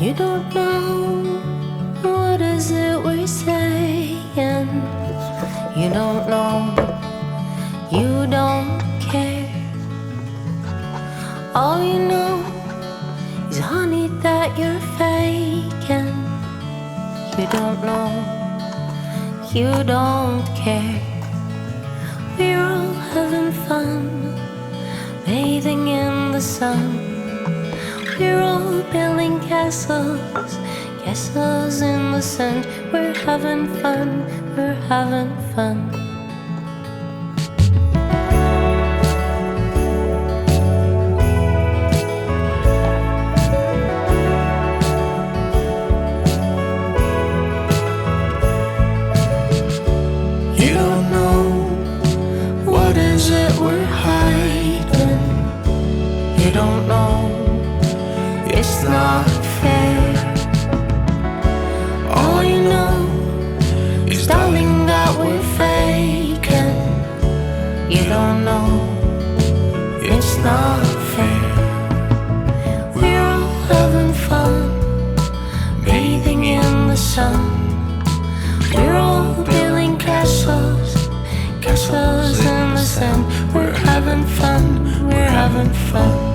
You don't know what is it we're saying. You don't know, you don't care. All you know is honey that you're faking. You don't know, you don't care. We're all having fun, bathing in the sun. We're all building castles, castles in the sand. We're having fun, we're having fun. You don't know what is it we're hiding. You don't know, it's not fair. All you know is, darling, that we're faking. You don't know, it's not fair. We're all having fun, bathing in the sun. We're all building castles, castles in the sand. We're having fun, we're having fun.